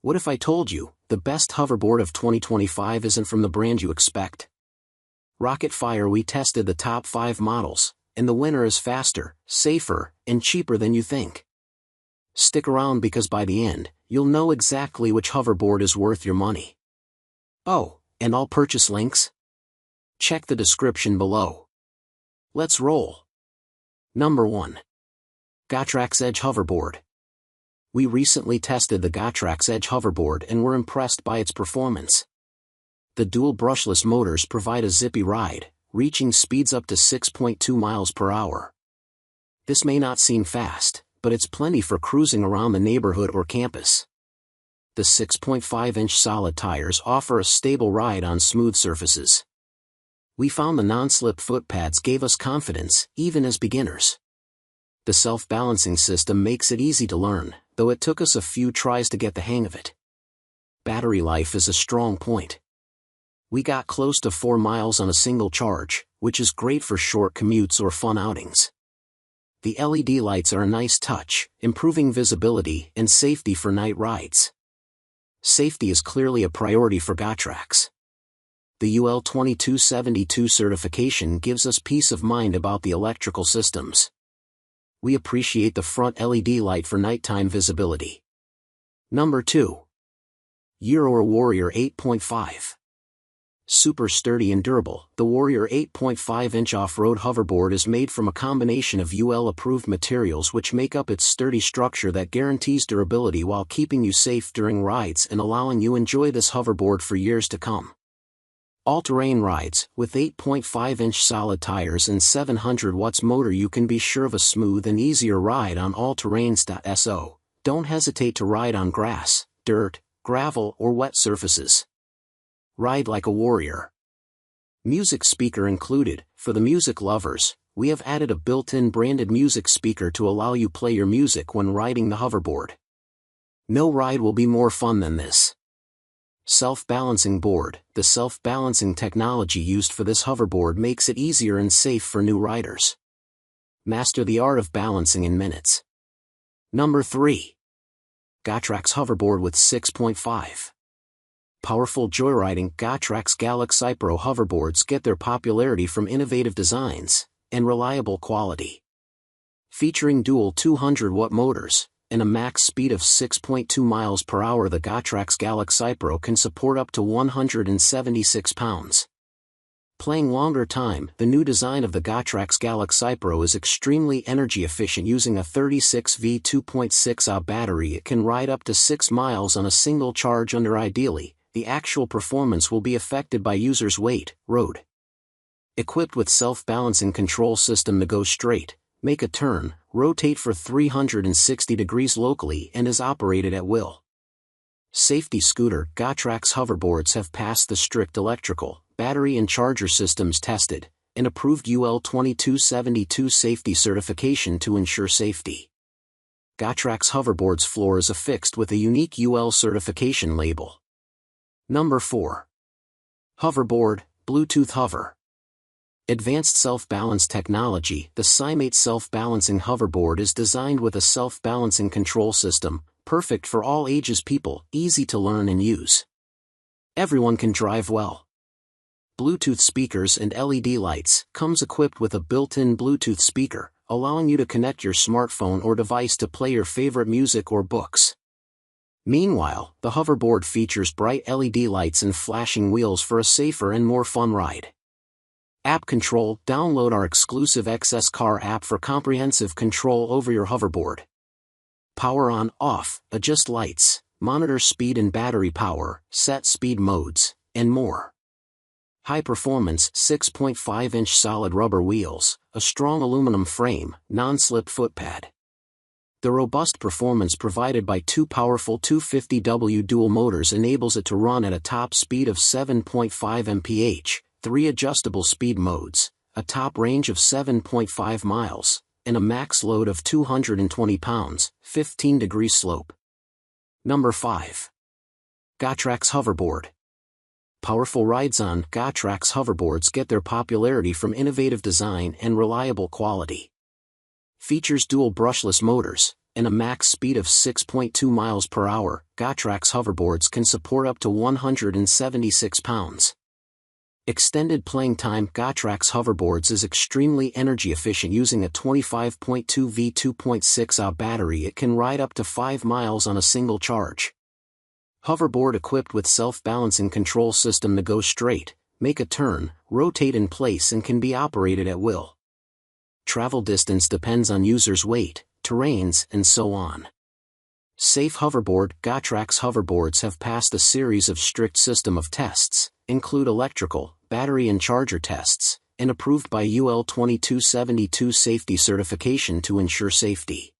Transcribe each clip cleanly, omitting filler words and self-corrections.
What if I told you, the best hoverboard of 2025 isn't from the brand you expect? Rocket Fire. We tested the top 5 models, and the winner is faster, safer, and cheaper than you think. Stick around because by the end, you'll know exactly which hoverboard is worth your money. Oh, and all purchase links? Check the description below. Let's roll. Number 1. Gotrax Edge Hoverboard. We recently tested the Gotrax Edge Hoverboard and were impressed by its performance. The dual brushless motors provide a zippy ride, reaching speeds up to 6.2 miles per hour. This may not seem fast, but it's plenty for cruising around the neighborhood or campus. The 6.5-inch solid tires offer a stable ride on smooth surfaces. We found the non-slip foot pads gave us confidence, even as beginners. The self-balancing system makes it easy to learn, though it took us a few tries to get the hang of it. Battery life is a strong point. We got close to 4 miles on a single charge, which is great for short commutes or fun outings. The LED lights are a nice touch, improving visibility and safety for night rides. Safety is clearly a priority for Gotrax. The UL 2272 certification gives us peace of mind about the electrical systems. We appreciate the front LED light for nighttime visibility. Number 2. Gyroor Warrior 8.5. Super sturdy and durable, the Warrior 8.5-inch off-road hoverboard is made from a combination of UL-approved materials which make up its sturdy structure that guarantees durability while keeping you safe during rides and allowing you enjoy this hoverboard for years to come. All-terrain rides, with 8.5-inch solid tires and 700 watts motor, you can be sure of a smooth and easier ride on all-terrains. Don't hesitate to ride on grass, dirt, gravel or wet surfaces. Ride like a warrior. Music speaker included. For the music lovers, we have added a built-in branded music speaker to allow you play your music when riding the hoverboard. No ride will be more fun than this. Self-balancing board. The self-balancing technology used for this hoverboard makes it easier and safe for new riders. Master the art of balancing in minutes. Number 3. Gotrax Hoverboard with 6.5. Powerful joyriding. Gotrax Galaxy Pro hoverboards get their popularity from innovative designs and reliable quality. Featuring dual 200-watt motors and a max speed of 6.2 miles per hour, the Gotrax Galaxy Pro can support up to 176 pounds. Playing longer time. The new design of the Gotrax Galaxy Pro is extremely energy efficient. Using a 36V 2.6Ah battery, it can ride up to 6 miles on a single charge. Ideally, the actual performance will be affected by users' weight, road. Equipped with self-balancing control system to go straight, make a turn, rotate for 360 degrees locally, and is operated at will. Safety scooter. Gotrax hoverboards have passed the strict electrical, battery and charger systems tested, and approved UL 2272 safety certification to ensure safety. Gotrax hoverboard's floor is affixed with a unique UL certification label. Number 4. Hoverboard, Bluetooth Hover. Advanced self-balance technology. The Cymate self-balancing hoverboard is designed with a self-balancing control system, perfect for all ages. People, easy to learn and use. Everyone can drive well. Bluetooth speakers and LED lights. Comes equipped with a built-in Bluetooth speaker, allowing you to connect your smartphone or device to play your favorite music or books. Meanwhile, the hoverboard features bright LED lights and flashing wheels for a safer and more fun ride. App control. Download our exclusive XS Car app for comprehensive control over your hoverboard. Power on, off, adjust lights, monitor speed and battery power, set speed modes, and more. High performance 6.5-inch solid rubber wheels, a strong aluminum frame, non-slip footpad. The robust performance provided by two powerful 250W dual motors enables it to run at a top speed of 7.5 mph, 3 adjustable speed modes, a top range of 7.5 miles, and a max load of 220 pounds, 15-degree slope. Number 5. Gotrax Hoverboard. Powerful rides on. Gotrax hoverboards get their popularity from innovative design and reliable quality. Features dual brushless motors, and a max speed of 6.2 miles per hour, Gotrax Hoverboards can support up to 176 pounds. Extended playing time. Gotrax Hoverboards is extremely energy efficient. Using a 25.2 V 2.6Ah battery, it can ride up to 5 miles on a single charge. Hoverboard equipped with self-balancing control system to go straight, make a turn, rotate in place, and can be operated at will. Travel distance depends on user's weight, terrains, and so on. Safe hoverboard. Gotrax Hoverboards have passed a series of strict system of tests, include electrical, battery and charger tests, and approved by UL 2272 safety certification to ensure safety.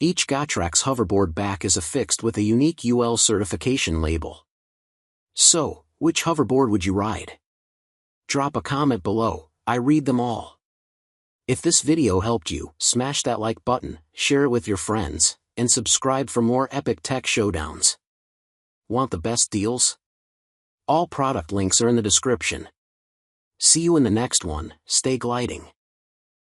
Each Gotrax hoverboard back is affixed with a unique UL certification label. So, which hoverboard would you ride? Drop a comment below, I read them all. If this video helped you, smash that like button, share it with your friends, and subscribe for more epic tech showdowns. Want the best deals? All product links are in the description. See you in the next one. Stay gliding.